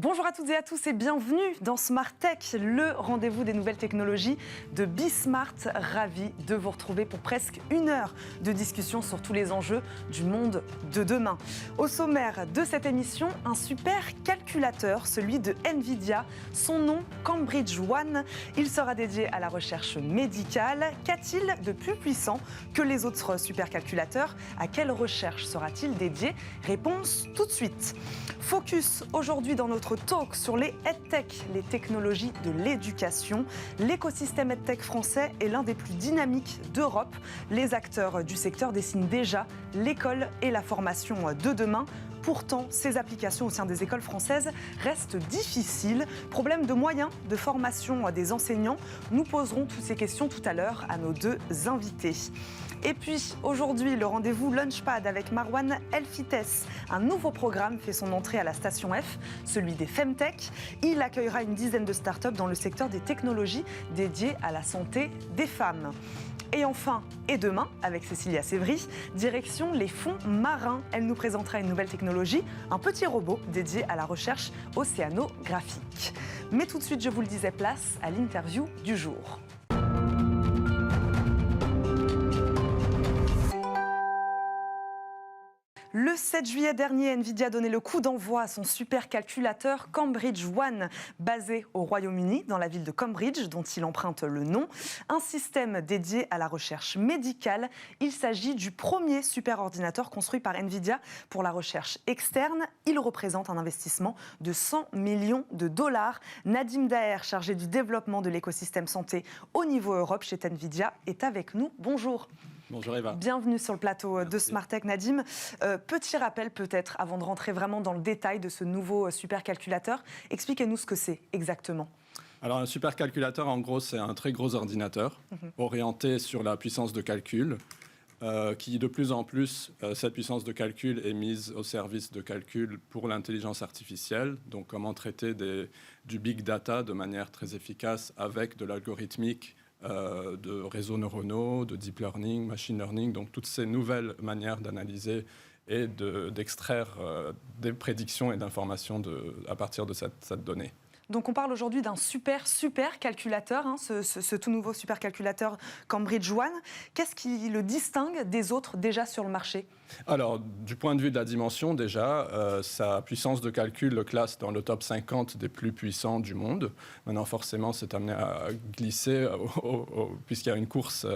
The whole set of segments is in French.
Bonjour à toutes et à tous et bienvenue dans Smart Tech, le rendez-vous des nouvelles technologies de Bismart. Ravi de vous retrouver pour presque une heure de discussion sur tous les enjeux du monde de demain. Au sommaire de cette émission, un super calculateur, celui de Nvidia, son nom Cambridge One. Il sera dédié à la recherche médicale. Qu'a-t-il de plus puissant que les autres supercalculateurs? À quelle recherche sera-t-il dédié? Réponse tout de suite. Focus aujourd'hui dans notre talk sur les EdTech, les technologies de l'éducation. L'écosystème EdTech français est l'un des plus dynamiques d'Europe. Les acteurs du secteur dessinent déjà l'école et la formation de demain. Pourtant, ces applications au sein des écoles françaises restent difficiles. Problème de moyens de formation des enseignants. Nous poserons toutes ces questions tout à l'heure à nos deux invités. Et puis, aujourd'hui, le rendez-vous Launchpad avec Marwan Elfites. Un nouveau programme fait son entrée à la station F, celui des Femtech. Il accueillera une dizaine de startups dans le secteur des technologies dédiées à la santé des femmes. Et enfin, et demain, avec Cécilia Sévry, direction les fonds marins. Elle nous présentera une nouvelle technologie, un petit robot dédié à la recherche océanographique. Mais tout de suite, je vous le disais, place à l'interview du jour. Le 7 juillet dernier, Nvidia a donné le coup d'envoi à son supercalculateur Cambridge One, basé au Royaume-Uni, dans la ville de Cambridge, dont il emprunte le nom. Un système dédié à la recherche médicale. Il s'agit du premier superordinateur construit par Nvidia pour la recherche externe. Il représente un investissement de 100 millions de dollars. Nadim Daher, chargé du développement de l'écosystème santé au niveau Europe chez Nvidia, est avec nous. Bonjour. Bonjour Eva. Bienvenue sur le plateau de Smart Tech, Nadim. Petit rappel peut-être, avant de rentrer vraiment dans le détail de ce nouveau supercalculateur. Expliquez-nous ce que c'est exactement. Alors un supercalculateur, en gros, c'est un très gros ordinateur orienté sur la puissance de calcul, qui de plus en plus, cette puissance de calcul est mise au service de calcul pour l'intelligence artificielle. Donc comment traiter du big data de manière très efficace avec de l'algorithmique, de réseaux neuronaux, de deep learning, machine learning, donc toutes ces nouvelles manières d'analyser et d'extraire des prédictions et d'informations à partir de cette donnée. Donc on parle aujourd'hui d'un super calculateur, hein, ce tout nouveau supercalculateur Cambridge One. Qu'est-ce qui le distingue des autres déjà sur le marché ? Alors, du point de vue de la dimension, déjà, sa puissance de calcul le classe dans le top 50 des plus puissants du monde. Maintenant, forcément, c'est amené à glisser, puisqu'il y a une course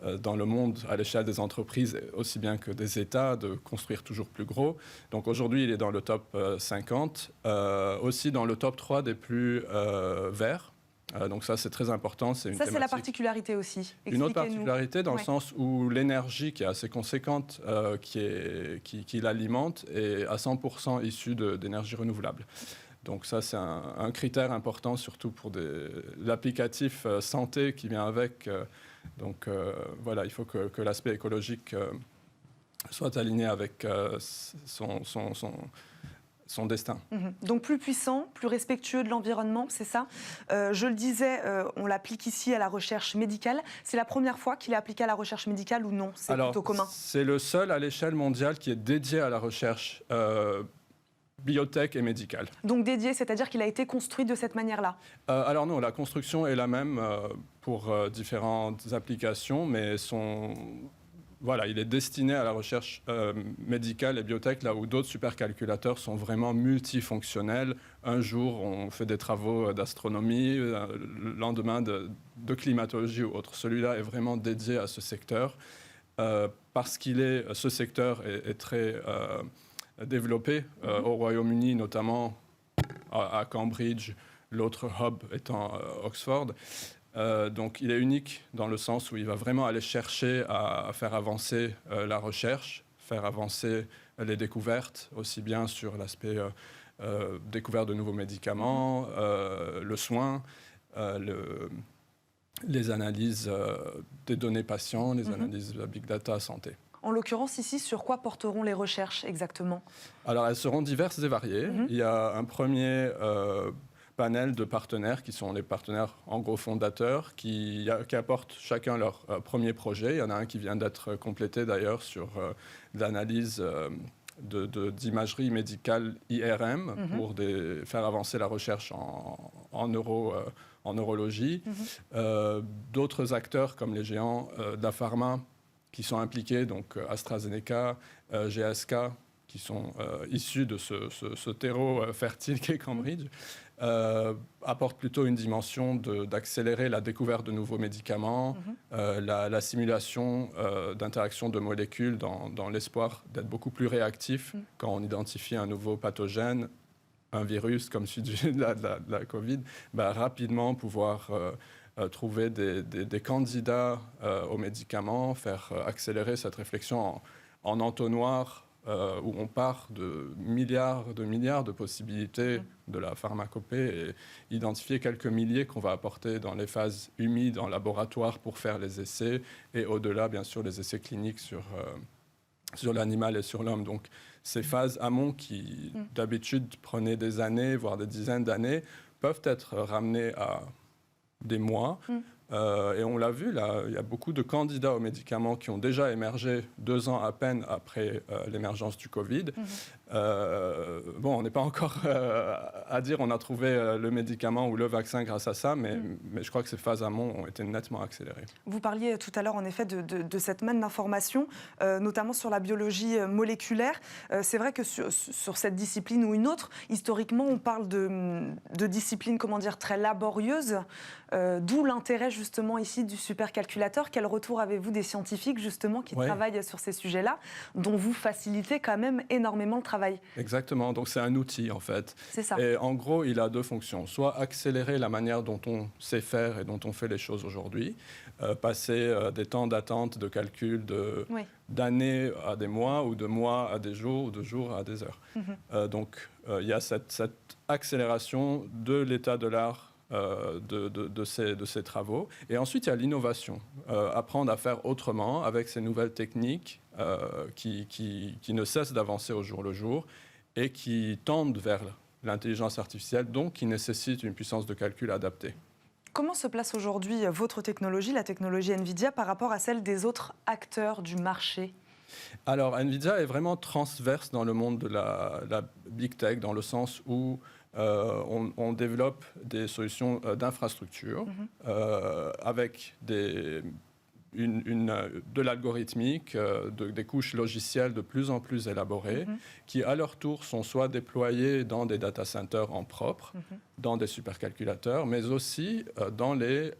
dans le monde, à l'échelle des entreprises, aussi bien que des États, de construire toujours plus gros. Donc aujourd'hui, il est dans le top 50, aussi dans le top 3 des plus verts. Donc ça, c'est très important. C'est la particularité aussi. Une autre particularité dans le sens où l'énergie qui est assez conséquente, qui l'alimente, est à 100% issue d'énergie renouvelable. Donc ça, c'est un critère important, surtout pour l'applicatif santé qui vient avec. Donc voilà, il faut que l'aspect écologique soit aligné avec son destin. Donc plus puissant, plus respectueux de l'environnement, c'est ça. Je le disais, on l'applique ici à la recherche médicale. C'est la première fois qu'il est appliqué à la recherche médicale ou non? C'est plutôt commun. C'est le seul à l'échelle mondiale qui est dédié à la recherche biotech et médicale. Donc dédié, c'est-à-dire qu'il a été construit de cette manière-là? Alors non, la construction est la même pour différentes applications, mais voilà, il est destiné à la recherche médicale et biotech, là où d'autres supercalculateurs sont vraiment multifonctionnels. Un jour, on fait des travaux d'astronomie, le lendemain de climatologie ou autre. Celui-là est vraiment dédié à ce secteur parce ce secteur est très développé au Royaume-Uni, notamment à Cambridge, l'autre hub étant Oxford. Donc il est unique dans le sens où il va vraiment aller chercher à faire avancer la recherche, faire avancer les découvertes, aussi bien sur l'aspect découverte de nouveaux médicaments, le soin, les analyses des données patients, les analyses de la big data santé. En l'occurrence, ici, sur quoi porteront les recherches exactement? Alors elles seront diverses et variées. Il y a un premier panel de partenaires qui sont les partenaires en gros fondateurs qui apportent chacun leur premier projet. Il y en a un qui vient d'être complété d'ailleurs sur l'analyse d'imagerie médicale IRM pour faire avancer la recherche en neurologie. D'autres acteurs comme les géants de la pharma qui sont impliqués, donc AstraZeneca, GSK, qui sont issus de ce terreau fertile qu'est Cambridge, apportent plutôt une dimension d'accélérer la découverte de nouveaux médicaments, la simulation d'interaction de molécules dans l'espoir d'être beaucoup plus réactif quand on identifie un nouveau pathogène, un virus comme celui de la Covid, rapidement pouvoir trouver des candidats aux médicaments, faire accélérer cette réflexion en entonnoir, où on part de milliards de possibilités de la pharmacopée et identifier quelques milliers qu'on va apporter dans les phases humides en laboratoire pour faire les essais et au-delà, bien sûr, les essais cliniques sur l'animal et sur l'homme. Donc, ces phases amont qui, d'habitude, prenaient des années, voire des dizaines d'années, peuvent être ramenées à des mois. Et on l'a vu, là, il y a beaucoup de candidats aux médicaments qui ont déjà émergé 2 ans à peine après l'émergence du Covid. On n'est pas encore à dire on a trouvé le médicament ou le vaccin grâce à ça, mais je crois que ces phases amont ont été nettement accélérées. Vous parliez tout à l'heure, en effet, de cette manne d'informations, notamment sur la biologie moléculaire. C'est vrai que sur cette discipline ou une autre, historiquement, on parle de discipline, très laborieuse, d'où l'intérêt justement ici du supercalculateur. Quel retour avez-vous des scientifiques justement qui travaillent sur ces sujets-là, dont vous facilitez quand même énormément le travail? Exactement, donc c'est un outil en fait. C'est ça. Et en gros, il a 2 fonctions. Soit accélérer la manière dont on sait faire et dont on fait les choses aujourd'hui, passer des temps d'attente, de calcul d'années à des mois, ou de mois à des jours, ou de jours à des heures. Donc il y a cette accélération de l'état de l'art de ces travaux. Et ensuite, il y a l'innovation. Apprendre à faire autrement avec ces nouvelles techniques qui ne cessent d'avancer au jour le jour et qui tendent vers l'intelligence artificielle, donc qui nécessitent une puissance de calcul adaptée. Comment se place aujourd'hui votre technologie, la technologie NVIDIA, par rapport à celle des autres acteurs du marché ? Alors, NVIDIA est vraiment transverse dans le monde de la Big Tech, dans le sens où on développe des solutions d'infrastructure avec de l'algorithmique, des couches logicielles de plus en plus élaborées, qui à leur tour sont soit déployées dans des data centers en propre, dans des supercalculateurs, mais aussi dans les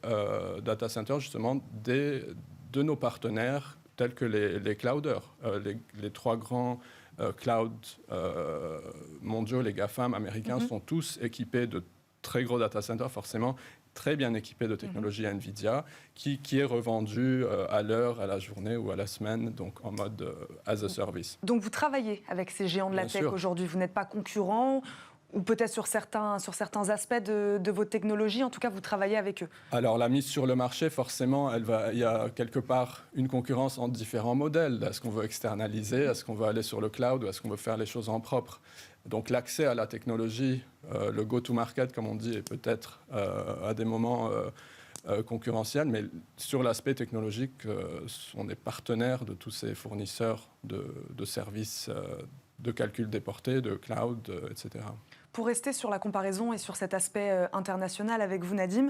data centers justement de nos partenaires tels que les clouders, les 3 grands cloud mondiaux, les GAFAM américains, sont tous équipés de très gros data centers, forcément très bien équipés de technologie NVIDIA, qui est revendue à l'heure, à la journée ou à la semaine, donc en mode as a service. Donc vous travaillez avec ces géants de la tech aujourd'hui, vous n'êtes pas concurrents, ou peut-être sur certains aspects de votre technologie, en tout cas vous travaillez avec eux. Alors la mise sur le marché, forcément, il y a quelque part une concurrence entre différents modèles. Est-ce qu'on veut externaliser, est-ce qu'on veut aller sur le cloud, ou est-ce qu'on veut faire les choses en propre? Donc l'accès à la technologie, le go-to-market, comme on dit, est peut-être à des moments concurrentiel, mais sur l'aspect technologique, on est partenaire de tous ces fournisseurs de services de calcul déporté, de cloud, etc. Pour rester sur la comparaison et sur cet aspect international avec vous, Nadim,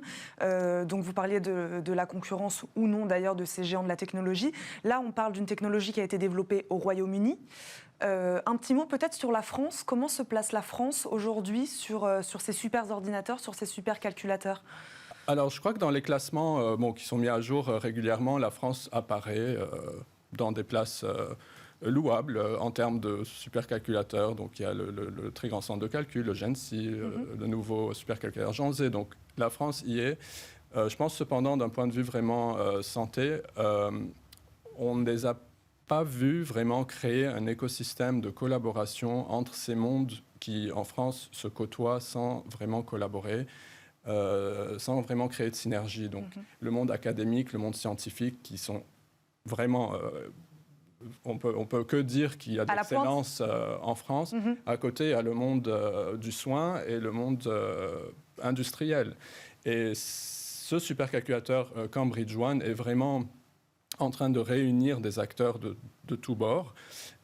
donc vous parliez de la concurrence ou non d'ailleurs de ces géants de la technologie. Là, on parle d'une technologie qui a été développée au Royaume-Uni. Un petit mot peut-être sur la France. Comment se place la France aujourd'hui sur ces super ordinateurs, sur ces super calculateurs ? Alors, je crois que dans les classements qui sont mis à jour régulièrement, la France apparaît dans des places louables en termes de supercalculateurs. Donc, il y a le très grand centre de calcul, le GENSI, le nouveau supercalculateur Jean Zé. Donc, la France y est. Je pense cependant, d'un point de vue vraiment santé, on ne les a pas vus vraiment créer un écosystème de collaboration entre ces mondes qui, en France, se côtoient sans vraiment collaborer. Sans vraiment créer de synergie. Donc, le monde académique, le monde scientifique, qui sont vraiment... on peut que dire qu'il y a de l'excellence en France. À côté, il y a le monde du soin et le monde industriel. Et ce supercalculateur Cambridge One est vraiment en train de réunir des acteurs de tous bords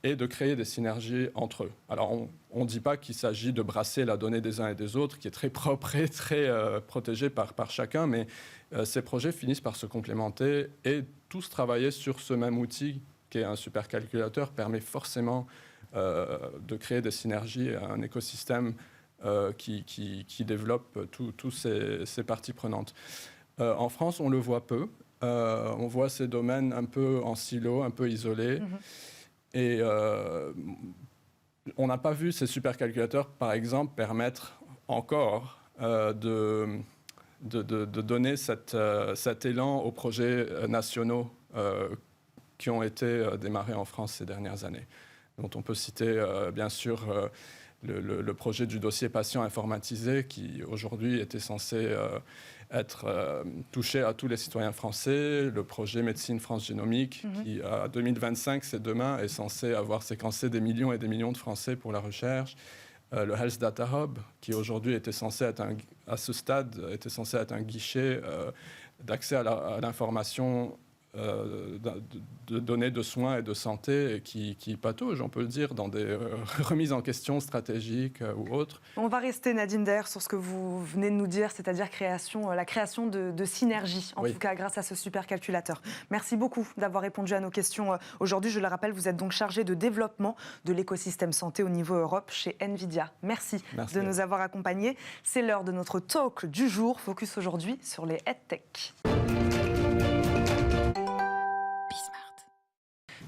et de créer des synergies entre eux. Alors, on ne dit pas qu'il s'agit de brasser la donnée des uns et des autres, qui est très propre et très protégée par chacun, mais ces projets finissent par se complémenter et tous travailler sur ce même outil qui est un supercalculateur permet forcément de créer des synergies, un écosystème qui développe toutes ces parties prenantes. En France, on le voit peu. On voit ces domaines un peu en silo, un peu isolés. Et on n'a pas vu ces supercalculateurs, par exemple, permettre encore de donner cet élan aux projets nationaux qui ont été démarrés en France ces dernières années. Dont on peut citer, bien sûr, le projet du dossier patient informatisé qui, aujourd'hui, était censé être touché à tous les citoyens français. Le projet Médecine France Génomique, qui, à 2025, c'est demain, est censé avoir séquencé des millions et des millions de Français pour la recherche. Le Health Data Hub, qui, aujourd'hui, était censé être à ce stade, était censé être un guichet d'accès à l'information de données de soins et de santé et qui patauge, on peut le dire, dans des remises en question stratégiques ou autres. On va rester, Nadim Daher, sur ce que vous venez de nous dire, c'est-à-dire la création de synergies, en tout cas grâce à ce supercalculateur. Merci beaucoup d'avoir répondu à nos questions aujourd'hui. Je le rappelle, vous êtes donc chargé de développement de l'écosystème santé au niveau Europe chez NVIDIA. Merci de nous avoir accompagnés. C'est l'heure de notre talk du jour. Focus aujourd'hui sur les EdTech.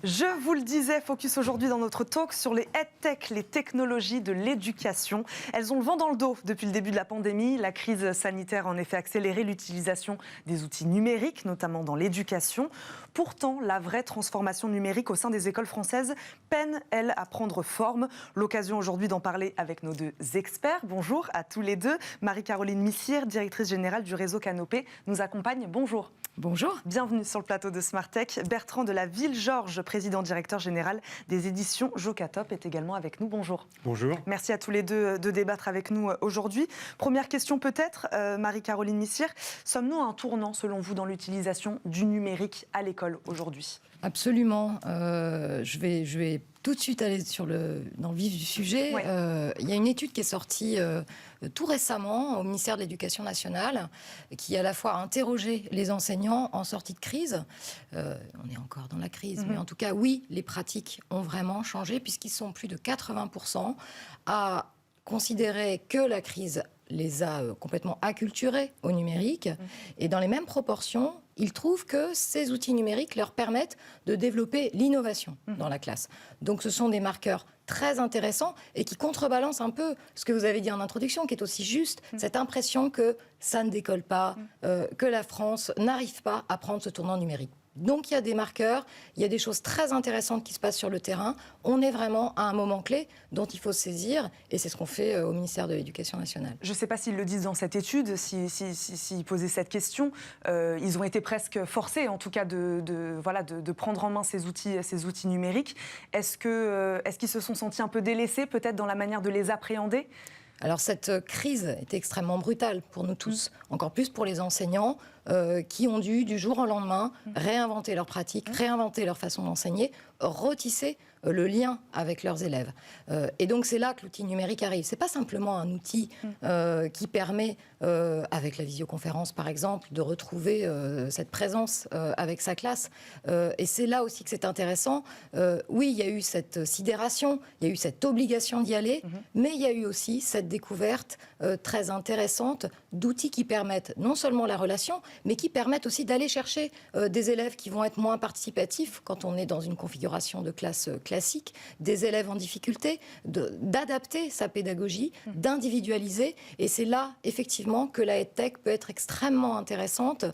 Je vous le disais, focus aujourd'hui dans notre talk sur les EdTech, les technologies de l'éducation. Elles ont le vent dans le dos depuis le début de la pandémie. La crise sanitaire a en effet accéléré l'utilisation des outils numériques, notamment dans l'éducation. Pourtant, la vraie transformation numérique au sein des écoles françaises peine, elle, à prendre forme. L'occasion aujourd'hui d'en parler avec nos deux experts. Bonjour à tous les deux. Marie-Caroline Missière, directrice générale du réseau Canopé, nous accompagne. Bonjour. Bonjour. Bienvenue sur le plateau de Smartech. Bertrand de la Ville-Georges, président directeur général des éditions Jocatop, est également avec nous. Bonjour. Bonjour. Merci à tous les deux de débattre avec nous aujourd'hui. Première question peut-être, Marie-Caroline Missière. Sommes-nous à un tournant, selon vous, dans l'utilisation du numérique à l'école aujourd'hui ? Absolument. Je vais tout de suite aller dans le vif du sujet. Ouais. Il y a une étude qui est sortie tout récemment au ministère de l'Éducation nationale qui à la fois a interrogé les enseignants en sortie de crise. On est encore dans la crise, mais en tout cas, oui, les pratiques ont vraiment changé puisqu'ils sont plus de 80% à considérer que la crise les a complètement acculturés au numérique. Et dans les mêmes proportions, ils trouvent que ces outils numériques leur permettent de développer l'innovation dans la classe. Donc ce sont des marqueurs très intéressants et qui contrebalancent un peu ce que vous avez dit en introduction, qui est aussi juste, cette impression que ça ne décolle pas, que la France n'arrive pas à prendre ce tournant numérique. Donc il y a des marqueurs, il y a des choses très intéressantes qui se passent sur le terrain. On est vraiment à un moment clé dont il faut se saisir et c'est ce qu'on fait au ministère de l'Éducation nationale. Je ne sais pas s'ils le disent dans cette étude, s'ils posaient cette question. Ils ont été presque forcés, en tout cas, de prendre en main ces outils numériques. Est-ce qu'ils se sont sentis un peu délaissés, peut-être, dans la manière de les appréhender ? Alors cette crise est extrêmement brutale pour nous tous, encore plus pour les enseignants qui ont dû, du jour au lendemain, réinventer leurs pratiques, réinventer leur façon d'enseigner, retisser le lien avec leurs élèves. Et donc c'est là que l'outil numérique arrive. C'est pas simplement un outil qui permet, avec la visioconférence par exemple, de retrouver cette présence avec sa classe. Et c'est là aussi que c'est intéressant. Oui, il y a eu cette sidération, il y a eu cette obligation d'y aller, mais il y a eu aussi cette découverte très intéressante d'outils qui permettent non seulement la relation, mais qui permettent aussi d'aller chercher des élèves qui vont être moins participatifs quand on est dans une configuration de classe classique, des élèves en difficulté, d'adapter sa pédagogie, d'individualiser. Et c'est là, effectivement, que la EdTech peut être extrêmement intéressante,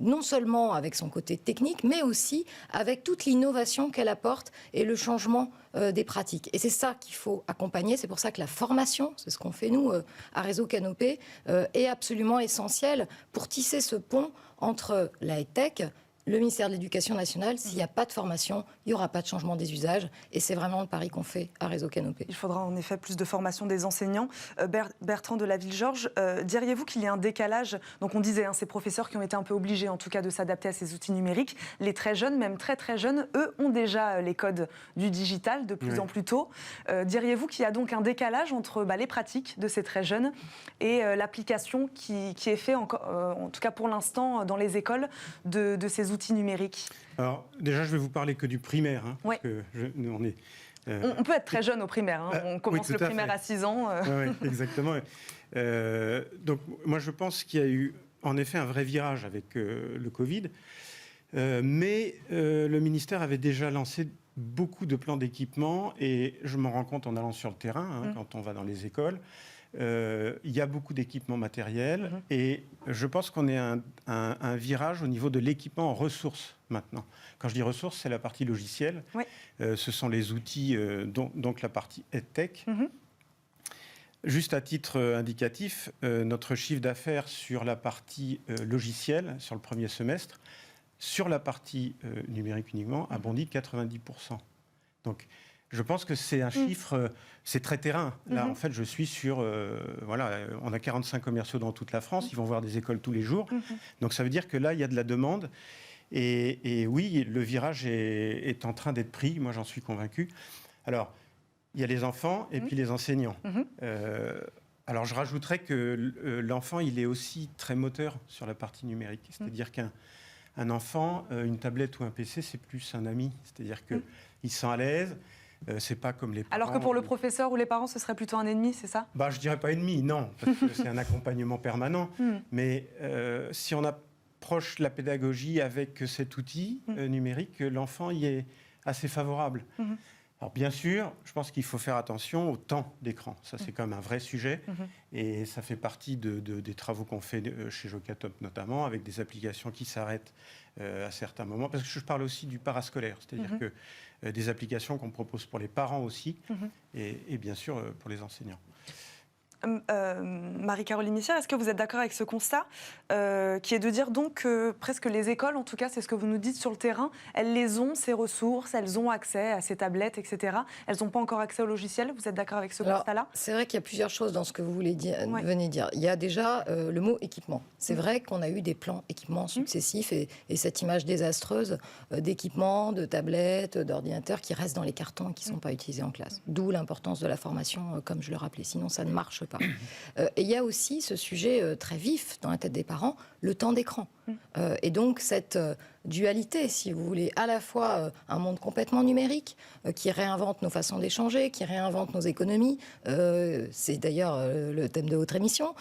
non seulement avec son côté technique, mais aussi avec toute l'innovation qu'elle apporte et le changement des pratiques. Et c'est ça qu'il faut accompagner. C'est pour ça que la formation, c'est ce qu'on fait nous à Réseau Canopé, est absolument essentielle pour tisser ce pont entre la EdTech le ministère de l'Éducation nationale, s'il n'y a pas de formation, il n'y aura pas de changement des usages. Et c'est vraiment le pari qu'on fait à Réseau Canopé. Il faudra en effet plus de formation des enseignants. Bertrand de la Ville-Georges, diriez-vous qu'il y a un décalage? Donc on disait, ces professeurs qui ont été un peu obligés en tout cas de s'adapter à ces outils numériques. Les très jeunes, même très très jeunes, eux ont déjà les codes du digital de plus en plus tôt. Diriez-vous qu'il y a donc un décalage entre les pratiques de ces très jeunes et l'application qui est faite, en tout cas pour l'instant, dans les écoles de ces outils numériques? Alors, déjà, je vais vous parler que du primaire. Parce que on est... On peut être très jeune au primaire. On commence le primaire à 6 ans. Oui, exactement. Donc, moi, je pense qu'il y a eu, en effet, un vrai virage avec le Covid. Mais le ministère avait déjà lancé beaucoup de plans d'équipement. Et je m'en rends compte en allant sur le terrain, quand on va dans les écoles. Il y a beaucoup d'équipements matériels et je pense qu'on est à un virage au niveau de l'équipement en ressources maintenant. Quand je dis ressources, c'est la partie logicielle. Ce sont les outils, donc la partie EdTech. Juste à titre indicatif, notre chiffre d'affaires sur la partie logicielle, sur le premier semestre, sur la partie numérique uniquement, a bondi de 90%. Donc, je pense que c'est un chiffre, c'est très terrain. Là, en fait, je suis sur... on a 45 commerciaux dans toute la France, ils vont voir des écoles tous les jours. Donc ça veut dire que là, il y a de la demande. Et oui, le virage est en train d'être pris, moi j'en suis convaincu. Alors, il y a les enfants et puis les enseignants. Alors, je rajouterais que l'enfant, il est aussi très moteur sur la partie numérique. C'est-à-dire qu'un enfant, une tablette ou un PC, c'est plus un ami. C'est-à-dire qu'il se sent à l'aise. C'est pas comme les parents. Alors que pour le professeur ou les parents, ce serait plutôt un ennemi, c'est ça? Je dirais pas ennemi, non, parce que c'est un accompagnement permanent. Mais si on approche la pédagogie avec cet outil numérique, l'enfant y est assez favorable. Alors bien sûr, je pense qu'il faut faire attention au temps d'écran. Ça, c'est quand même un vrai sujet. Et ça fait partie des travaux qu'on fait chez Jocatop notamment, avec des applications qui s'arrêtent à certains moments. Parce que je parle aussi du parascolaire, c'est-à-dire que des applications qu'on propose pour les parents aussi, et bien sûr pour les enseignants. Marie-Caroline Missière, est-ce que vous êtes d'accord avec ce constat qui est de dire donc que presque les écoles, en tout cas c'est ce que vous nous dites sur le terrain, elles les ont, ces ressources, elles ont accès à ces tablettes, etc. Elles n'ont pas encore accès au logiciel. Vous êtes d'accord avec ce constat-là? C'est vrai qu'il y a plusieurs choses dans ce que vous venez de dire. Il y a déjà le mot équipement. C'est vrai qu'on a eu des plans équipements successifs et cette image désastreuse d'équipements, de tablettes, d'ordinateurs qui restent dans les cartons et qui ne sont pas utilisés en classe. D'où l'importance de la formation, comme je le rappelais. Sinon, ça ne marche pas. Et il y a aussi ce sujet très vif dans la tête des parents, le temps d'écran. Et donc cette dualité, si vous voulez, à la fois un monde complètement numérique qui réinvente nos façons d'échanger, qui réinvente nos économies, c'est d'ailleurs le thème de votre émission,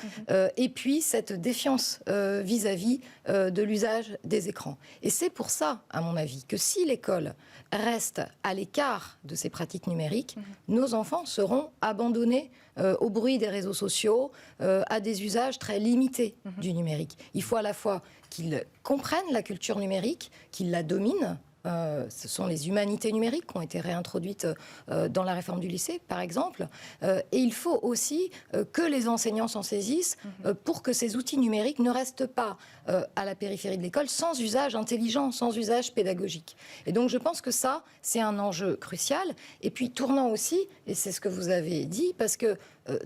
et puis cette défiance vis-à-vis de l'usage des écrans. Et c'est pour ça, à mon avis, que si l'école reste à l'écart de ces pratiques numériques, nos enfants seront abandonnés au bruit des réseaux sociaux, à des usages très limités du numérique. Il faut à la fois qu'ils comprennent la culture numérique, qu'ils la dominent. Ce sont les humanités numériques qui ont été réintroduites dans la réforme du lycée, par exemple. Et il faut aussi que les enseignants s'en saisissent pour que ces outils numériques ne restent pas à la périphérie de l'école sans usage intelligent, sans usage pédagogique. Et donc je pense que ça, c'est un enjeu crucial. Et puis tournant aussi, et c'est ce que vous avez dit, parce que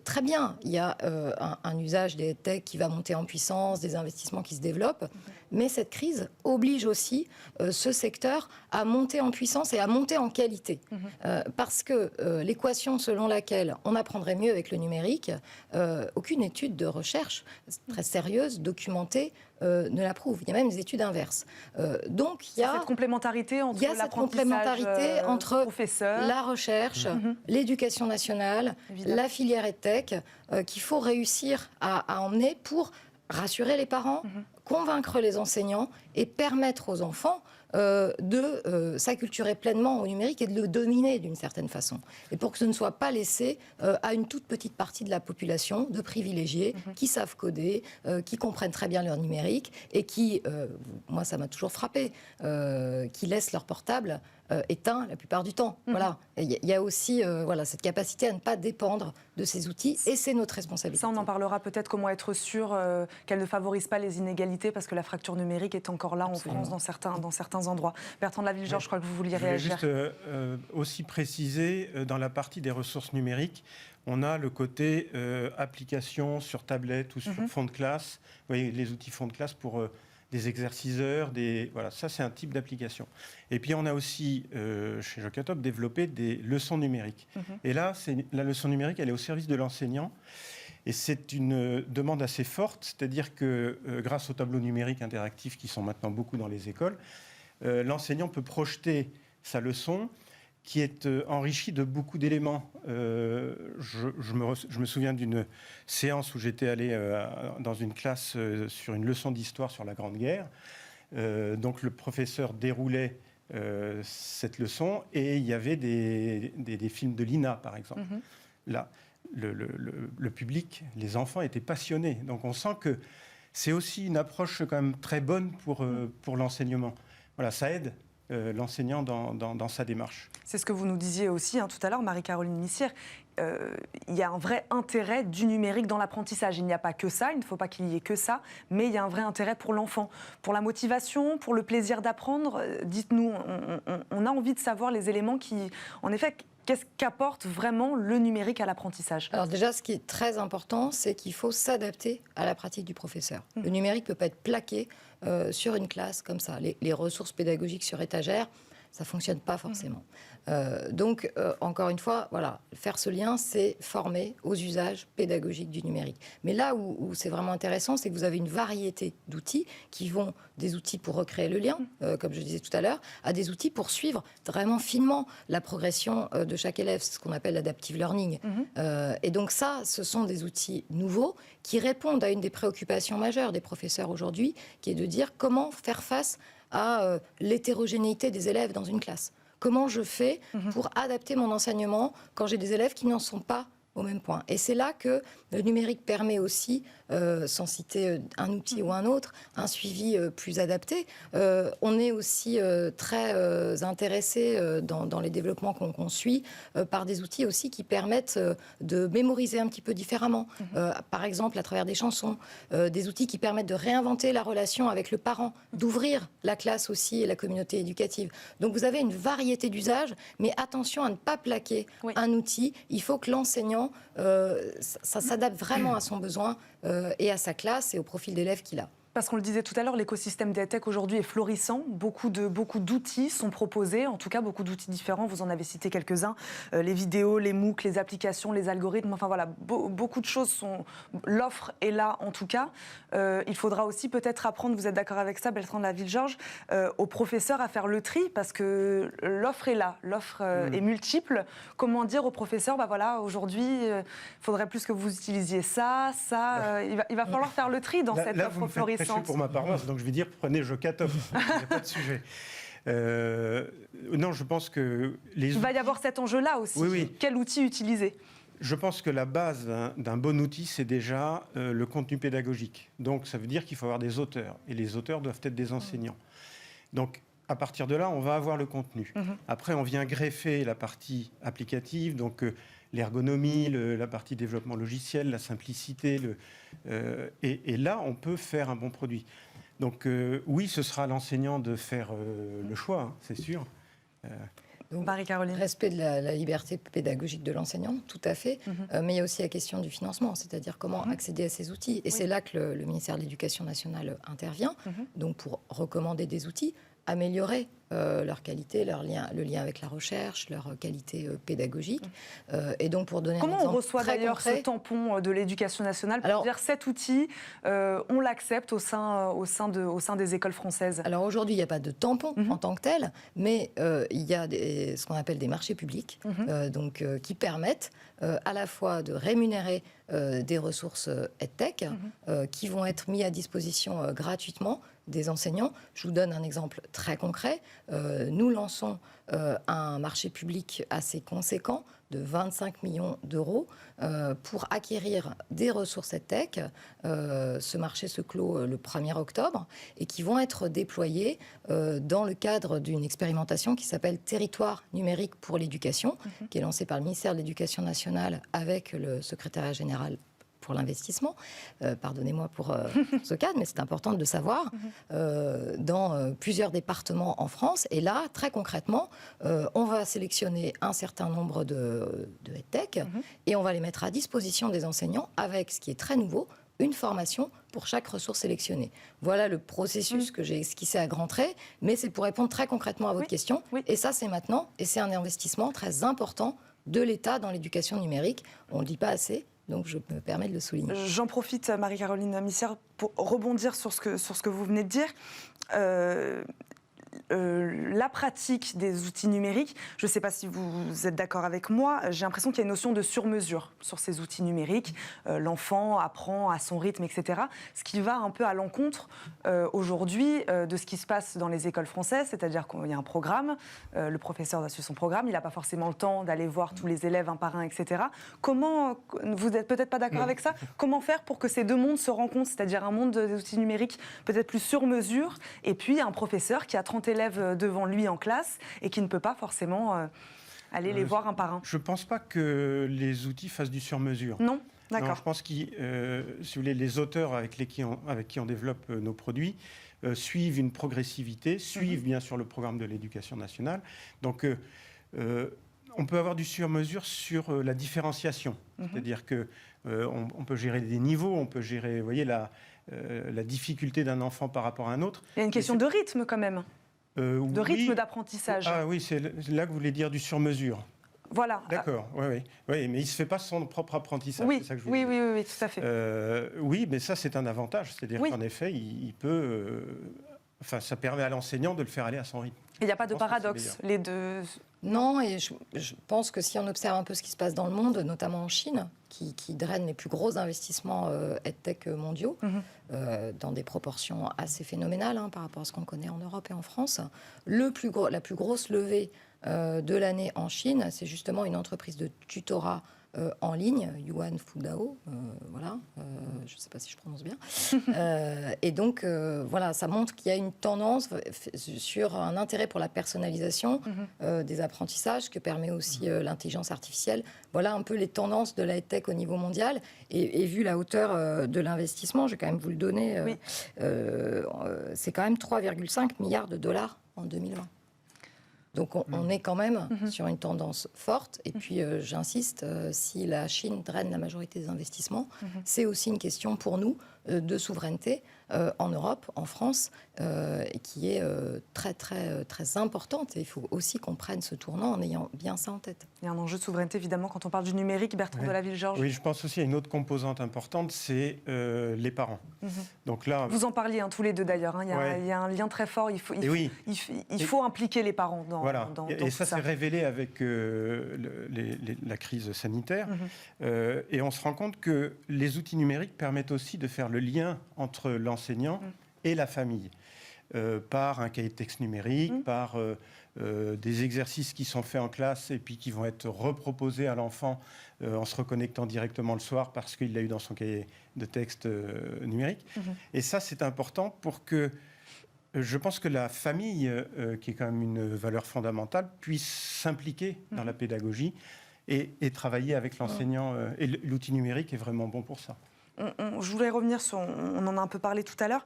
très bien, il y a un usage des tech qui va monter en puissance, des investissements qui se développent, mais cette crise oblige aussi ce secteur à monter en puissance et à monter en qualité. Parce que l'équation selon laquelle on apprendrait mieux avec le numérique, aucune étude de recherche très sérieuse, documentée, ne la prouve. Il y a même des études inverses. Donc il y a cette complémentarité entre professeur, la recherche, l'éducation nationale, la filière EdTech, qu'il faut réussir à emmener pour rassurer les parents, convaincre les enseignants et permettre aux enfants de s'acculturer pleinement au numérique et de le dominer d'une certaine façon. Et pour que ce ne soit pas laissé à une toute petite partie de la population de privilégiés qui savent coder, qui comprennent très bien leur numérique et qui, moi ça m'a toujours frappé, qui laissent leur portable éteint la plupart du temps. Voilà. Il y a aussi cette capacité à ne pas dépendre de ces outils, et c'est notre responsabilité. Ça, on en parlera peut-être, comment être sûr qu'elle ne favorise pas les inégalités, parce que la fracture numérique est encore là en France dans certains endroits. Bertrand de la Ville-Georges, je crois que vous vouliez réagir. Je voulais juste aussi préciser, dans la partie des ressources numériques, on a le côté application sur tablette ou sur fond de classe. Vous voyez, les outils fond de classe pour des exerciceurs, voilà, ça c'est un type d'application. Et puis on a aussi, chez Jocatop, développé des leçons numériques. Et là, la leçon numérique, elle est au service de l'enseignant. Et c'est une demande assez forte, c'est-à-dire que grâce aux tableaux numériques interactifs qui sont maintenant beaucoup dans les écoles, l'enseignant peut projeter sa leçon qui est enrichie de beaucoup d'éléments. Je me souviens d'une séance où j'étais allé dans une classe sur une leçon d'histoire sur la Grande Guerre. Donc le professeur déroulait cette leçon et il y avait des films de l'INA, par exemple. Là, le public, les enfants étaient passionnés. Donc on sent que c'est aussi une approche quand même très bonne pour l'enseignement. Voilà, ça aide l'enseignant dans sa démarche. C'est ce que vous nous disiez aussi tout à l'heure, Marie-Caroline Missière. Il y a un vrai intérêt du numérique dans l'apprentissage. Il n'y a pas que ça, il ne faut pas qu'il y ait que ça, mais il y a un vrai intérêt pour l'enfant, pour la motivation, pour le plaisir d'apprendre. Dites-nous, on a envie de savoir les éléments qui, en effet, qu'est-ce qu'apporte vraiment le numérique à l'apprentissage? Alors déjà, ce qui est très important, c'est qu'il faut s'adapter à la pratique du professeur. Le numérique ne peut pas être plaqué sur une classe comme ça. Les ressources pédagogiques sur étagère, ça ne fonctionne pas forcément. Donc, encore une fois, voilà, faire ce lien, c'est former aux usages pédagogiques du numérique. Mais là où c'est vraiment intéressant, c'est que vous avez une variété d'outils qui vont des outils pour recréer le lien, comme je disais tout à l'heure, à des outils pour suivre vraiment finement la progression de chaque élève. C'est ce qu'on appelle l'adaptive learning. Et donc ça, ce sont des outils nouveaux qui répondent à une des préoccupations majeures des professeurs aujourd'hui, qui est de dire comment faire face à l'hétérogénéité des élèves dans une classe. Comment je fais pour adapter mon enseignement quand j'ai des élèves qui n'en sont pas au même point. Et c'est là que le numérique permet aussi, sans citer un outil ou un autre, un suivi plus adapté. On est aussi très intéressé dans les développements qu'on suit par des outils aussi qui permettent de mémoriser un petit peu différemment. Par exemple, à travers des chansons, des outils qui permettent de réinventer la relation avec le parent, d'ouvrir la classe aussi et la communauté éducative. Donc vous avez une variété d'usages, mais attention à ne pas plaquer un outil. Il faut que l'enseignant, ça s'adapte vraiment à son besoin et à sa classe et au profil d'élève qu'il a. Parce qu'on le disait tout à l'heure, l'écosystème des tech aujourd'hui est florissant. Beaucoup d'outils sont proposés, en tout cas beaucoup d'outils différents. Vous en avez cité quelques-uns, les vidéos, les MOOC, les applications, les algorithmes. Enfin voilà, beaucoup de choses sont... L'offre est là en tout cas. Il faudra aussi peut-être apprendre, vous êtes d'accord avec ça, Bertrand de la Ville-Georges, aux professeurs à faire le tri parce que l'offre est là, l'offre est multiple. Comment dire aux professeurs, bah voilà, aujourd'hui, il faudrait plus que vous utilisiez ça. Il va falloir faire le tri dans cette offre florissante. Je suis pour ma paroisse, donc je vais dire prenez Jocatop, il n'y a pas de sujet. Non, je pense que il va y avoir cet enjeu-là aussi. Oui. Quel outil utiliser? Je pense que la base d'un bon outil, c'est déjà le contenu pédagogique. Donc ça veut dire qu'il faut avoir des auteurs, et les auteurs doivent être des enseignants. Donc à partir de là, on va avoir le contenu. Après, on vient greffer la partie applicative, donc l'ergonomie, la partie développement logiciel, la simplicité, et là, on peut faire un bon produit. Donc oui, ce sera à l'enseignant de faire le choix, c'est sûr. Donc, Marie-Caroline. Respect de la liberté pédagogique de l'enseignant, tout à fait. Mais il y a aussi la question du financement, c'est-à-dire comment accéder à ces outils. Et c'est là que le ministère de l'Éducation nationale intervient, donc pour recommander des outils, améliorer leur qualité, le lien avec la recherche, leur qualité pédagogique. Et donc pour donner comment un exemple on reçoit très d'ailleurs concret, ce tampon de l'Éducation nationale pour dire cet outil, on l'accepte au sein des écoles françaises? Alors aujourd'hui, il n'y a pas de tampon en tant que tel, mais il y a ce qu'on appelle des marchés publics, qui permettent à la fois de rémunérer des ressources EdTech qui vont être mises à disposition gratuitement des enseignants. Je vous donne un exemple très concret. Nous lançons un marché public assez conséquent de 25 millions d'euros pour acquérir des ressources EdTech. Ce marché se clôt le 1er octobre et qui vont être déployées dans le cadre d'une expérimentation qui s'appelle Territoire numérique pour l'éducation, qui est lancée par le ministère de l'Éducation nationale avec le secrétariat général pour l'investissement. Pardonnez-moi pour ce cadre, mais c'est important de le savoir. Dans plusieurs départements en France. Et là, très concrètement, on va sélectionner un certain nombre de EdTech et on va les mettre à disposition des enseignants avec, ce qui est très nouveau, une formation pour chaque ressource sélectionnée. Voilà le processus que j'ai esquissé à grands traits, mais c'est pour répondre très concrètement à votre question. Et ça, c'est maintenant, et c'est un investissement très important de l'État dans l'éducation numérique. On ne le dit pas assez. Donc, je me permets de le souligner. J'en profite, Marie-Caroline Missière, pour rebondir sur ce que vous venez de dire. La pratique des outils numériques, je ne sais pas si vous êtes d'accord avec moi, j'ai l'impression qu'il y a une notion de sur-mesure sur ces outils numériques. L'enfant apprend à son rythme, etc. Ce qui va un peu à l'encontre aujourd'hui de ce qui se passe dans les écoles françaises, c'est-à-dire qu'il y a un programme, le professeur va suivre son programme, il n'a pas forcément le temps d'aller voir tous les élèves un par un, etc. Comment, vous n'êtes peut-être pas d'accord avec ça, comment faire pour que ces deux mondes se rencontrent, c'est-à-dire un monde des outils numériques peut-être plus sur-mesure, et puis un professeur qui a 30 élèves devant lui en classe et qui ne peut pas forcément aller les voir un par un. Je ne pense pas que les outils fassent du sur-mesure. Non, d'accord. Non, je pense que si vous voulez, les auteurs avec qui on développe nos produits suivent une progressivité, suivent bien sûr le programme de l'éducation nationale. Donc, on peut avoir du sur-mesure sur la différenciation. C'est-à-dire qu'on peut gérer des niveaux, on peut gérer, vous voyez, la difficulté d'un enfant par rapport à un autre. Il y a une question de rythme quand même. De rythme d'apprentissage. Ah oui, c'est là que vous voulez dire du sur-mesure. Voilà. D'accord, oui, mais il ne se fait pas son propre apprentissage, oui, c'est ça que je veux dire. Oui, tout à fait. Oui, mais ça, c'est un avantage. C'est-à-dire qu'en effet, il peut... ça permet à l'enseignant de le faire aller à son rythme. Il n'y a pas de paradoxe, les deux... Non, et je pense que si on observe un peu ce qui se passe dans le monde, notamment en Chine, qui draine les plus gros investissements EdTech mondiaux, dans des proportions assez phénoménales par rapport à ce qu'on connaît en Europe et en France, la plus grosse levée de l'année en Chine, c'est justement une entreprise de tutorat en ligne, Yuan Fudao, je ne sais pas si je prononce bien. Et donc, voilà, ça montre qu'il y a une tendance sur un intérêt pour la personnalisation des apprentissages que permet aussi l'intelligence artificielle. Voilà un peu les tendances de la tech au niveau mondial. Et vu la hauteur de l'investissement, je vais quand même vous le donner, c'est quand même 3,5 milliards de dollars en 2020. Donc on est quand même sur une tendance forte. Et puis j'insiste, si la Chine draine la majorité des investissements, c'est aussi une question pour nous de souveraineté en Europe, en France, qui est très, très, très importante. Et il faut aussi qu'on prenne ce tournant en ayant bien ça en tête. Il y a un enjeu de souveraineté, évidemment, quand on parle du numérique. Bertrand de la Ville-Georges. Oui, je pense aussi à une autre composante importante, c'est les parents. Donc là, vous en parliez tous les deux d'ailleurs. Il y a un lien très fort. Il faut impliquer les parents dans et ça s'est révélé avec la crise sanitaire. Et on se rend compte que les outils numériques permettent aussi de faire le lien entre l'enseignant et la famille. Par un cahier de texte numérique, par des exercices qui sont faits en classe et puis qui vont être reproposés à l'enfant en se reconnectant directement le soir parce qu'il l'a eu dans son cahier de texte numérique. Et ça, c'est important pour que, je pense que la famille, qui est quand même une valeur fondamentale, puisse s'impliquer dans la pédagogie et travailler avec l'enseignant. Et l'outil numérique est vraiment bon pour ça. Je voulais revenir sur, on en a un peu parlé tout à l'heure,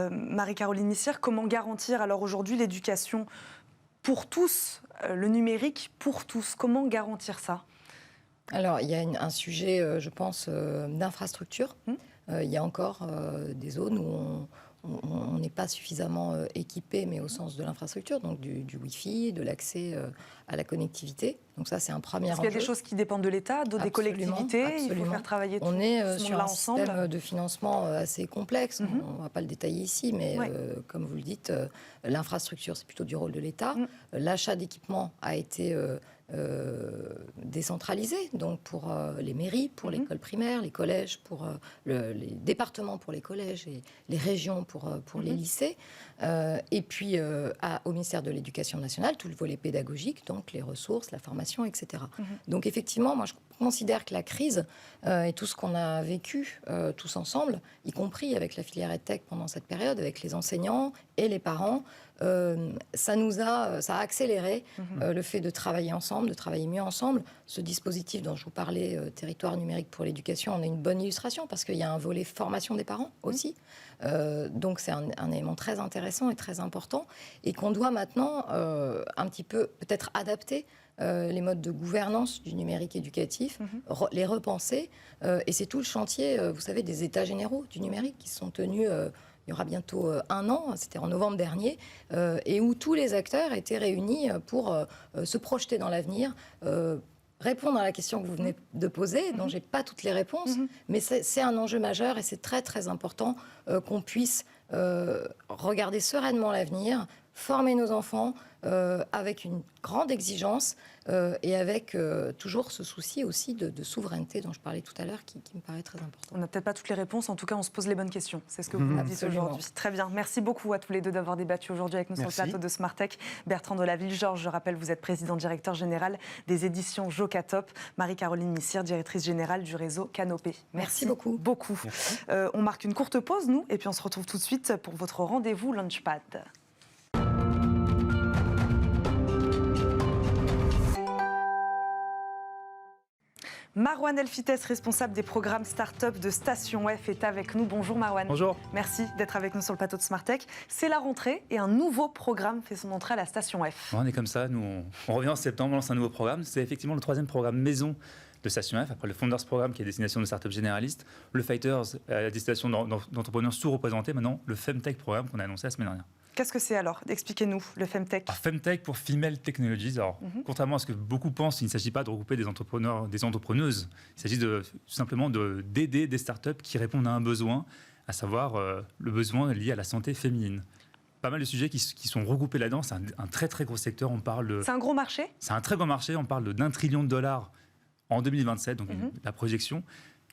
Marie-Caroline Missière, comment garantir alors aujourd'hui l'éducation pour tous, le numérique pour tous, comment garantir ça ? Alors il y a un sujet, je pense, d'infrastructure. Il y a encore des zones où on n'est pas suffisamment équipé, mais au sens de l'infrastructure, donc du Wi-Fi, de l'accès à la connectivité. Donc ça, c'est un premier enjeu. Parce qu'il y a des choses qui dépendent de l'État, d'autres des collectivités. Absolument. Il faut faire travailler tout on est ce sur monde-là un ensemble. système de financement assez complexe. On ne va pas le détailler ici, mais comme vous le dites, l'infrastructure, c'est plutôt du rôle de l'État. L'achat d'équipements a été décentralisée, donc pour les mairies, pour l'école primaire, les collèges, pour les départements pour les collèges et les régions pour les lycées. Et puis au ministère de l'Éducation nationale, tout le volet pédagogique, donc les ressources, la formation, etc. Donc effectivement, moi je considère que la crise et tout ce qu'on a vécu tous ensemble, y compris avec la filière EdTech pendant cette période, avec les enseignants et les parents, ça a accéléré le fait de travailler ensemble, de travailler mieux ensemble. Ce dispositif dont je vous parlais, territoire numérique pour l'éducation, en est une bonne illustration parce qu'il y a un volet formation des parents aussi. Donc c'est un élément très intéressant et très important et qu'on doit maintenant un petit peu peut-être adapter les modes de gouvernance du numérique éducatif, les repenser. Et c'est tout le chantier, vous savez, des états généraux du numérique qui sont tenus... il y aura bientôt 1 an, c'était en novembre dernier, et où tous les acteurs étaient réunis pour se projeter dans l'avenir, répondre à la question que vous venez de poser, dont je n'ai pas toutes les réponses, mais c'est un enjeu majeur et c'est très très important qu'on puisse regarder sereinement l'avenir, former nos enfants avec une grande exigence et avec toujours ce souci aussi de souveraineté dont je parlais tout à l'heure qui me paraît très important. On n'a peut-être pas toutes les réponses, en tout cas on se pose les bonnes questions. C'est ce que vous nous dites aujourd'hui. Très bien, merci beaucoup à tous les deux d'avoir débattu aujourd'hui avec nous sur le plateau de Smart Tech. Bertrand Delaville-Georges, je rappelle, vous êtes président directeur général des éditions Jocatop. Marie-Caroline Missire, directrice générale du réseau Canopé. Merci beaucoup. Merci. On marque une courte pause, nous, et puis on se retrouve tout de suite pour votre rendez-vous Launchpad. Marwan Elfites, responsable des programmes start-up de Station F, est avec nous. Bonjour Marwan. Bonjour. Merci d'être avec nous sur le plateau de Smart Tech. C'est la rentrée et un nouveau programme fait son entrée à la Station F. On est comme ça, nous on revient en septembre, on lance un nouveau programme. C'est effectivement le 3e programme maison de Station F, après le Founders Programme qui est à destination de start-up généralistes, le Fighters à destination d'entrepreneurs sous-représentés, maintenant le Femtech Programme qu'on a annoncé la semaine dernière. Qu'est-ce que c'est alors? Expliquez-nous, le Femtech. Femtech pour Female Technologies. Alors, contrairement à ce que beaucoup pensent, il ne s'agit pas de regrouper des entrepreneurs, des entrepreneuses. Il s'agit tout simplement d'aider des startups qui répondent à un besoin, à savoir le besoin lié à la santé féminine. Pas mal de sujets qui sont regroupés là-dedans. C'est un très très gros secteur. C'est un gros marché? C'est un très grand marché. On parle d'1 trillion de dollars en 2027, donc la projection,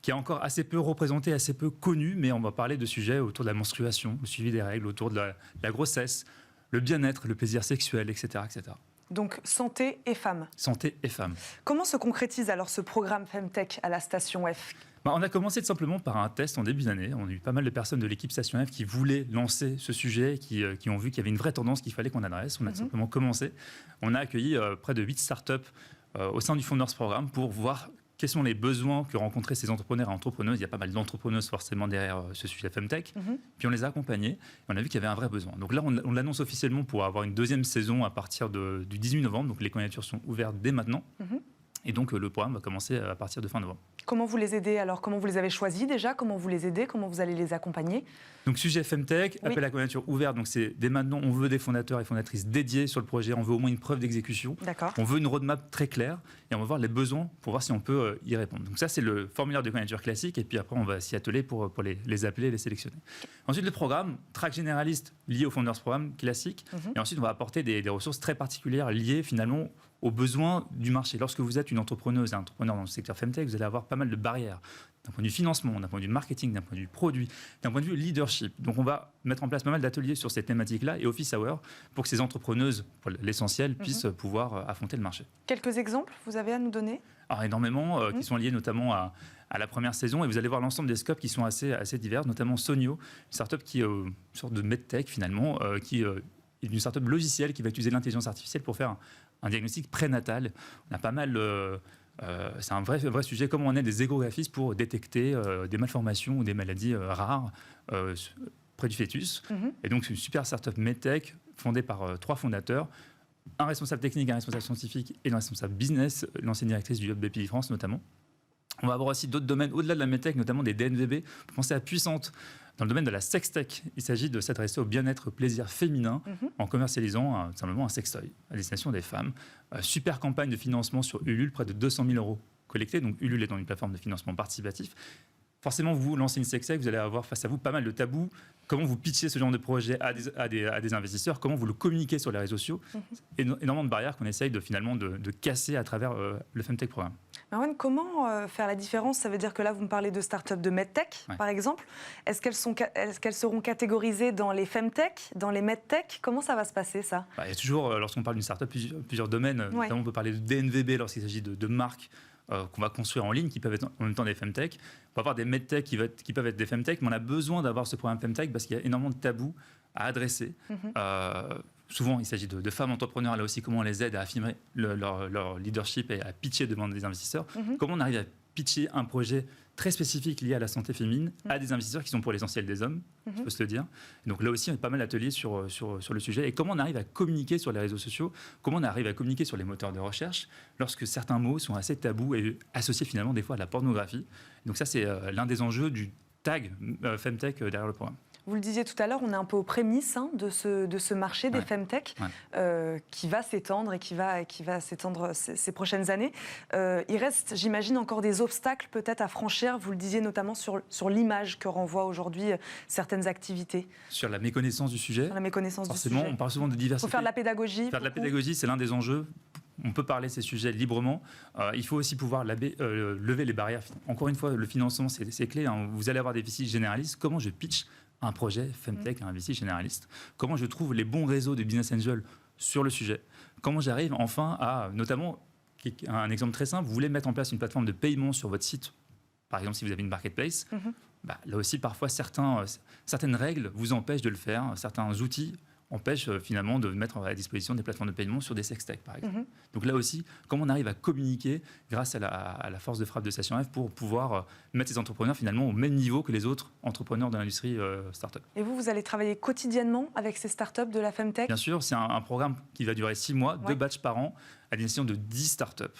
qui est encore assez peu représentée, assez peu connue, mais on va parler de sujets autour de la menstruation, le suivi des règles, autour de la grossesse, le bien-être, le plaisir sexuel, etc., etc. Donc santé et femmes. Santé et femmes. Comment se concrétise alors ce programme Femtech à la Station F? On a commencé tout simplement par un test en début d'année. On a eu pas mal de personnes de l'équipe Station F qui voulaient lancer ce sujet, qui ont vu qu'il y avait une vraie tendance qu'il fallait qu'on adresse. On a tout simplement commencé. On a accueilli près de 8 startups au sein du Founders Programme pour voir quels sont les besoins que rencontraient ces entrepreneurs et entrepreneuses. Il y a pas mal d'entrepreneuses forcément derrière ce sujet Femtech. Puis on les a accompagnés et on a vu qu'il y avait un vrai besoin. Donc là, on l'annonce officiellement pour avoir une 2e saison à partir du 18 novembre. Donc les candidatures sont ouvertes dès maintenant. Et donc le programme va commencer à partir de fin novembre. Comment vous les aidez alors? Comment vous les avez choisis déjà? Comment vous les aidez? Comment vous allez les accompagner? Donc sujet Femtech, appel à candidature ouverte. Donc c'est dès maintenant, on veut des fondateurs et fondatrices dédiés sur le projet. On veut au moins une preuve d'exécution. On veut une roadmap très claire et on va voir les besoins pour voir si on peut y répondre. Donc ça c'est le formulaire de candidature classique et puis après on va s'y atteler pour les appeler et les sélectionner. Ensuite le programme, track généraliste lié au Founders Programme classique. Et ensuite on va apporter des ressources très particulières liées finalement aux besoins du marché. Lorsque vous êtes une entrepreneuse et un entrepreneur dans le secteur Femtech, vous allez avoir pas mal de barrières d'un point de vue financement, d'un point de vue marketing, d'un point de vue produit, d'un point de vue leadership. Donc on va mettre en place pas mal d'ateliers sur ces thématiques-là et office hour pour que ces entrepreneuses, pour l'essentiel, puissent pouvoir affronter le marché. Quelques exemples vous avez à nous donner? Alors énormément, qui sont liés notamment à la première saison et vous allez voir l'ensemble des scopes qui sont assez divers, notamment Sonio, une startup qui est une sorte de medtech finalement, qui est une startup logicielle qui va utiliser l'intelligence artificielle pour faire un diagnostic prénatal. On a pas mal... c'est un vrai sujet, comment on est des échographistes pour détecter des malformations ou des maladies rares près du fœtus. Et donc, c'est une super startup medtech fondée par 3 fondateurs, un responsable technique, un responsable scientifique et un responsable business, l'ancienne directrice du Hub BPI France notamment. On va avoir aussi d'autres domaines au-delà de la medtech, notamment des DNVB. Pour penser à Puissante, dans le domaine de la sextech, il s'agit de s'adresser au bien-être, plaisir féminin en commercialisant simplement un sextoy à destination des femmes. Super campagne de financement sur Ulule, près de 200 000 € collectés. Donc Ulule étant une plateforme de financement participatif. forcément, vous lancez une sextech, vous allez avoir face à vous pas mal de tabous. Comment vous pitchez ce genre de projet à des investisseurs? Comment vous le communiquez sur les réseaux sociaux? Énormément de barrières qu'on essaye finalement de casser à travers le Femtech Programme. Marwan, comment faire la différence? Ça veut dire que là, vous me parlez de start-up de MedTech, par exemple. Est-ce qu'elles seront catégorisées dans les Femtech, dans les MedTech? Comment ça va se passer, ça? Il y a toujours, lorsqu'on parle d'une start-up, plusieurs domaines. Notamment, on peut parler de DNVB lorsqu'il s'agit de marques qu'on va construire en ligne, qui peuvent être en même temps des Femtech. On va avoir des MedTech qui peuvent être des Femtech, mais on a besoin d'avoir ce programme Femtech parce qu'il y a énormément de tabous à adresser. Souvent, il s'agit de femmes entrepreneurs, là aussi, comment on les aide à affirmer leur leadership et à pitcher devant des investisseurs. Comment on arrive à pitcher un projet très spécifique lié à la santé féminine à des investisseurs qui sont pour l'essentiel des hommes, il faut se le dire. Et donc là aussi, on a pas mal d'ateliers sur le sujet. Et comment on arrive à communiquer sur les réseaux sociaux, comment on arrive à communiquer sur les moteurs de recherche lorsque certains mots sont assez tabous et associés finalement des fois à la pornographie. Donc ça, c'est l'un des enjeux du tag Femtech derrière le programme. Vous le disiez tout à l'heure, on est un peu aux prémices de ce marché des Femtech qui va s'étendre et qui va s'étendre ces prochaines années. Il reste, j'imagine, encore des obstacles peut-être à franchir. Vous le disiez notamment sur l'image que renvoient aujourd'hui certaines activités. Sur la méconnaissance du sujet. Sur la méconnaissance Forcément, du sujet. on parle souvent de diversité. Il faut faire de la pédagogie. Faire de la pédagogie, c'est l'un des enjeux. On peut parler de ces sujets librement. Il faut aussi pouvoir lever les barrières. Encore une fois, le financement, c'est clé. Vous allez avoir des VC généralistes. Comment je pitch un projet Femtech à un VC généraliste? Comment je trouve les bons réseaux de business angels sur le sujet? Comment j'arrive enfin à, notamment, un exemple très simple, vous voulez mettre en place une plateforme de paiement sur votre site, par exemple si vous avez une marketplace, là aussi parfois certaines règles vous empêchent de le faire, certains outils empêche finalement de mettre à disposition des plateformes de paiement sur des sextech, par exemple. Donc là aussi, comment on arrive à communiquer grâce à la force de frappe de Station F pour pouvoir mettre ces entrepreneurs finalement au même niveau que les autres entrepreneurs de l'industrie start-up. Et vous allez travailler quotidiennement avec ces start-up de la Femtech? Bien sûr, c'est un programme qui va durer 6 mois, 2 batchs par an, à destination de 10 start-up.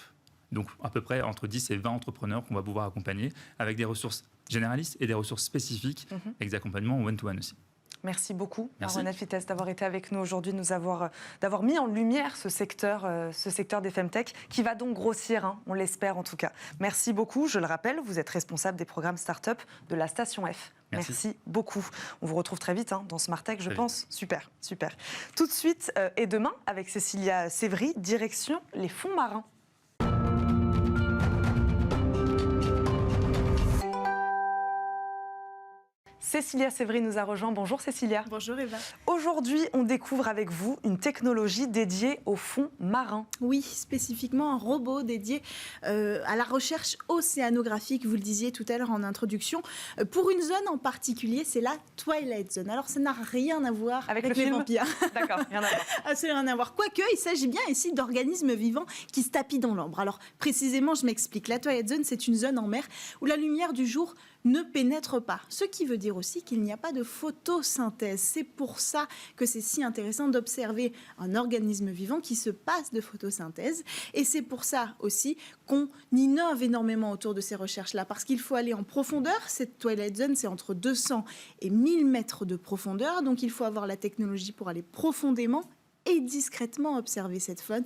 Donc à peu près entre 10 et 20 entrepreneurs qu'on va pouvoir accompagner avec des ressources généralistes et des ressources spécifiques avec des accompagnements one-to-one aussi. Merci beaucoup, Merci. Marwan Elfites, d'avoir été avec nous aujourd'hui, d'avoir mis en lumière ce secteur des Femtech, qui va donc grossir, on l'espère en tout cas. Merci beaucoup. Je le rappelle, vous êtes responsable des programmes start-up de la Station F. Merci beaucoup. On vous retrouve très vite dans Smart Tech, je pense. Super, super. Tout de suite et demain, avec Cécilia Sévry, direction les fonds marins. Cécilia Sévry nous a rejoint. Bonjour Cécilia. Bonjour Eva. Aujourd'hui, on découvre avec vous une technologie dédiée aux fonds marins. Oui, spécifiquement un robot dédié à la recherche océanographique, vous le disiez tout à l'heure en introduction, pour une zone en particulier, c'est la Twilight Zone. Alors ça n'a rien à voir avec le les film vampires. D'accord, rien à voir. Absolument rien à voir. Quoique, il s'agit bien ici d'organismes vivants qui se tapissent dans l'ombre. Alors précisément, je m'explique. La Twilight Zone, c'est une zone en mer où la lumière du jour ne pénètre pas. Ce qui veut dire aussi qu'il n'y a pas de photosynthèse. C'est pour ça que c'est si intéressant d'observer un organisme vivant qui se passe de photosynthèse. Et c'est pour ça aussi qu'on innove énormément autour de ces recherches-là, parce qu'il faut aller en profondeur. Cette Twilight Zone, c'est entre 200 et 1000 mètres de profondeur. Donc il faut avoir la technologie pour aller profondément et discrètement observer cette faune.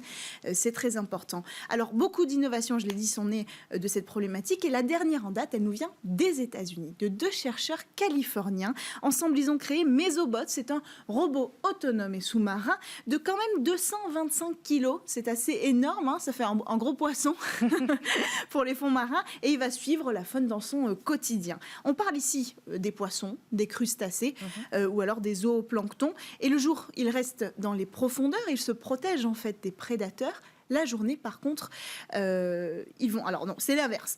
C'est très important. Alors, beaucoup d'innovations, je l'ai dit, sont nées de cette problématique. Et la dernière en date, elle nous vient des États-Unis, de 2 chercheurs californiens. Ensemble, ils ont créé Mesobot. C'est un robot autonome et sous-marin de quand même 225 kilos. C'est assez énorme, ça fait un gros poisson pour les fonds marins. Et il va suivre la faune dans son quotidien. On parle ici des poissons, des crustacés ou alors des zooplanctons. Et le jour, ils restent dans les profondeurs, ils se protègent en fait des prédateurs. La journée, par contre, ils vont... Alors non, c'est l'inverse.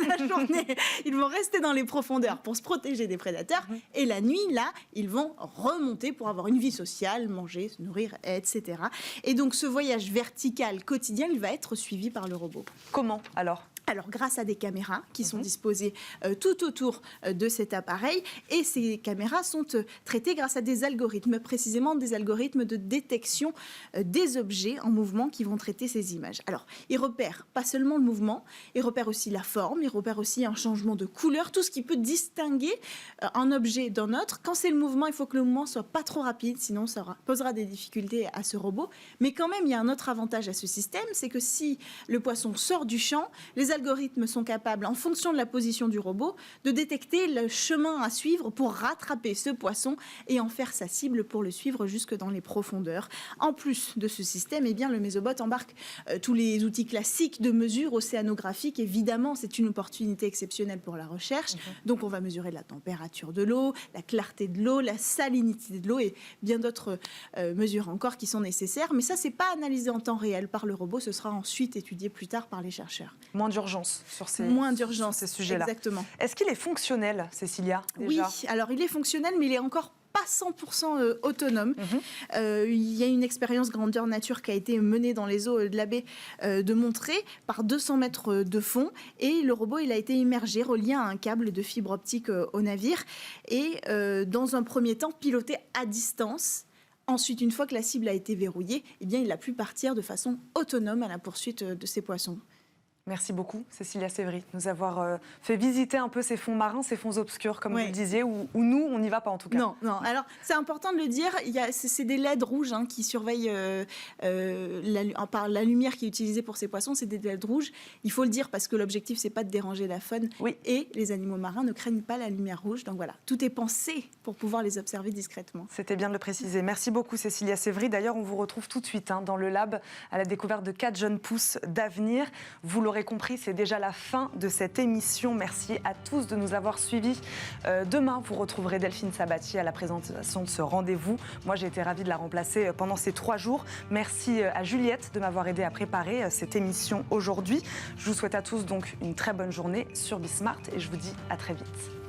La journée, ils vont rester dans les profondeurs pour se protéger des prédateurs. Et la nuit, là, ils vont remonter pour avoir une vie sociale, manger, se nourrir, etc. Et donc, ce voyage vertical quotidien, il va être suivi par le robot. Comment, alors ? Alors, grâce à des caméras qui sont disposées tout autour de cet appareil. Et ces caméras sont traitées grâce à des algorithmes, précisément des algorithmes de détection des objets en mouvement qui vont traiter ces images. Alors, ils repèrent pas seulement le mouvement, ils repèrent aussi la forme, ils repèrent aussi un changement de couleur, tout ce qui peut distinguer un objet d'un autre. Quand c'est le mouvement, il faut que le mouvement soit pas trop rapide, sinon ça posera des difficultés à ce robot. Mais quand même, il y a un autre avantage à ce système, c'est que si le poisson sort du champ, les algorithmes sont capables, en fonction de la position du robot, de détecter le chemin à suivre pour rattraper ce poisson et en faire sa cible pour le suivre jusque dans les profondeurs. En plus de ce système, eh bien, le Mesobot embarque tous les outils classiques de mesure océanographique. Évidemment, c'est une opportunité exceptionnelle pour la recherche. Donc, on va mesurer la température de l'eau, la clarté de l'eau, la salinité de l'eau et bien d'autres mesures encore qui sont nécessaires. Mais ça, c'est pas analysé en temps réel par le robot. Ce sera ensuite étudié plus tard par les chercheurs. Moins d'urgence sur ces, sur ces sujets-là. Exactement. Est-ce qu'il est fonctionnel, Cécilia, déjà ? Oui, alors il est fonctionnel, mais il est encore pas 100% autonome. Il y a une expérience grandeur nature qui a été menée dans les eaux de la baie de Monterey par 200 mètres de fond et le robot il a été immergé, relié à un câble de fibre optique au navire et dans un premier temps piloté à distance. Ensuite, une fois que la cible a été verrouillée, eh bien, il a pu partir de façon autonome à la poursuite de ces poissons. Merci beaucoup, Cécilia Sévry, de nous avoir fait visiter un peu ces fonds marins, ces fonds obscurs, comme vous le disiez, où nous, on n'y va pas en tout cas. Non. Alors, c'est important de le dire, c'est des LED rouges qui surveillent par la lumière qui est utilisée pour ces poissons, c'est des LED rouges. Il faut le dire parce que l'objectif, c'est pas de déranger la faune. Oui. Et les animaux marins ne craignent pas la lumière rouge. Donc voilà, tout est pensé pour pouvoir les observer discrètement. C'était bien de le préciser. Merci beaucoup, Cécilia Sévry. D'ailleurs, on vous retrouve tout de suite dans le lab à la découverte de 4 jeunes pousses d'avenir. Vous l'aurez compris, c'est déjà la fin de cette émission. Merci à tous de nous avoir suivis. Demain, vous retrouverez Delphine Sabatier à la présentation de ce rendez-vous. Moi, j'ai été ravie de la remplacer pendant ces 3 jours. Merci à Juliette de m'avoir aidé à préparer cette émission aujourd'hui. Je vous souhaite à tous donc une très bonne journée sur Bismart et je vous dis à très vite.